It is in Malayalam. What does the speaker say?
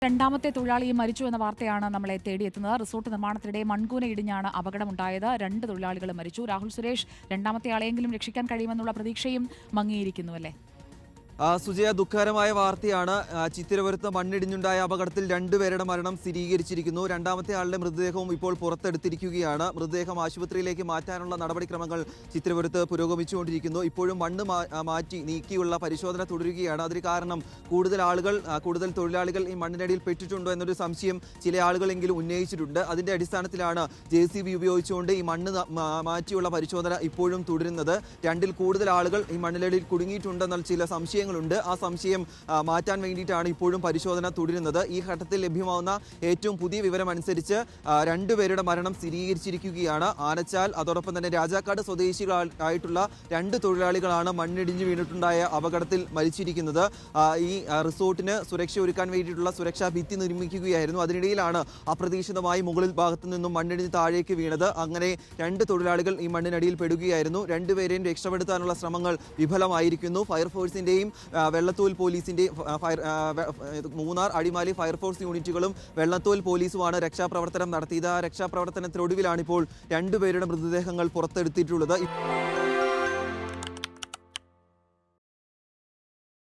രണ്ടാമത്തെ തൊഴിലാളിയും മരിച്ചു എന്ന വാർത്തയാണ് നമ്മളെ തേടിയെത്തുന്നത്. റിസോർട്ട് നിർമ്മാണത്തിനിടെ മൺകൂന ഇടിഞ്ഞാണ് അപകടമുണ്ടായത്. 2 തൊഴിലാളികൾ മരിച്ചു. രാഹുൽ സുരേഷ്, രണ്ടാമത്തെ ആളെയെങ്കിലും രക്ഷിക്കാൻ കഴിയുമെന്നുള്ള പ്രതീക്ഷയും മങ്ങിയിരിക്കുന്നുവല്ലേ? സുജയ, ദുഃഖകരമായ വാർത്തയാണ്. ചിത്തിരപുരത്ത് മണ്ണിടിഞ്ഞുണ്ടായ അപകടത്തിൽ 2 പേരുടെ മരണം സ്ഥിരീകരിച്ചിരിക്കുന്നു. രണ്ടാമത്തെ ആളുടെ മൃതദേഹവും ഇപ്പോൾ പുറത്തെടുത്തിരിക്കുകയാണ്. മൃതദേഹം ആശുപത്രിയിലേക്ക് മാറ്റാനുള്ള നടപടിക്രമങ്ങൾ ചിത്തിരപുരത്ത് പുരോഗമിച്ചുകൊണ്ടിരിക്കുന്നു. ഇപ്പോഴും മണ്ണ് മാറ്റി നീക്കിയുള്ള പരിശോധന തുടരുകയാണ്. അതിന് കാരണം കൂടുതൽ തൊഴിലാളികൾ ഈ മണ്ണിനടിയിൽ പെട്ടിട്ടുണ്ടോ എന്നൊരു സംശയം ചില ആളുകളെങ്കിലും ഉന്നയിച്ചിട്ടുണ്ട്. അതിന്റെ അടിസ്ഥാനത്തിലാണ് JCB ഉപയോഗിച്ചുകൊണ്ട് ഈ മണ്ണ് മാറ്റിയുള്ള പരിശോധന ഇപ്പോഴും തുടരുന്നത്. 2-ൽ കൂടുതൽ ആളുകൾ ഈ മണ്ണിനടിയിൽ കുടുങ്ങിയിട്ടുണ്ടെന്നുള്ള ചില സംശയങ്ങളുണ്ട്. ആ സംശയം മാറ്റാൻ വേണ്ടിയിട്ടാണ് ഇപ്പോഴും പരിശോധന തുടരുന്നത്. ഈ ഘട്ടത്തിൽ ലഭ്യമാവുന്ന ഏറ്റവും പുതിയ വിവരം അനുസരിച്ച് 2 പേരുടെ മരണം സ്ഥിരീകരിച്ചിരിക്കുകയാണ്. ആനച്ചാൽ, അതോടൊപ്പം തന്നെ രാജാക്കാട് സ്വദേശികളായിട്ടുള്ള 2 തൊഴിലാളികളാണ് മണ്ണിടിഞ്ഞു വീണിട്ടുണ്ടായ അപകടത്തിൽ മരിച്ചിരിക്കുന്നത്. ഈ റിസോർട്ടിന് സുരക്ഷ ഒരുക്കാൻ വേണ്ടിയിട്ടുള്ള സുരക്ഷാ ഭിത്തി നിർമ്മിക്കുകയായിരുന്നു. അതിനിടയിലാണ് അപ്രതീക്ഷിതമായി മുകളിൽ ഭാഗത്തു നിന്നും മണ്ണിടിഞ്ഞ് താഴേക്ക് വീണത്. അങ്ങനെ 2 തൊഴിലാളികൾ ഈ മണ്ണിനടിയിൽ പെടുകയായിരുന്നു. 2 പേരെയും രക്ഷപ്പെടുത്താനുള്ള ശ്രമങ്ങൾ വിഫലമായിരിക്കുന്നു. ഫയർഫോഴ്സിന്റെയും വെള്ളത്തോൽ പോലീസിന്റെ മൂന്നാർ, അടിമാലി ഫയർഫോഴ്സ് യൂണിറ്റുകളും വെള്ളത്തോൽ പോലീസുമാണ് രക്ഷാപ്രവർത്തനം നടത്തിയത്. ആ രക്ഷാപ്രവർത്തനത്തിനൊടുവിലാണ് ഇപ്പോൾ 2 പേരുടെ മൃതദേഹങ്ങൾ പുറത്തെടുത്തിട്ടുള്ളത്.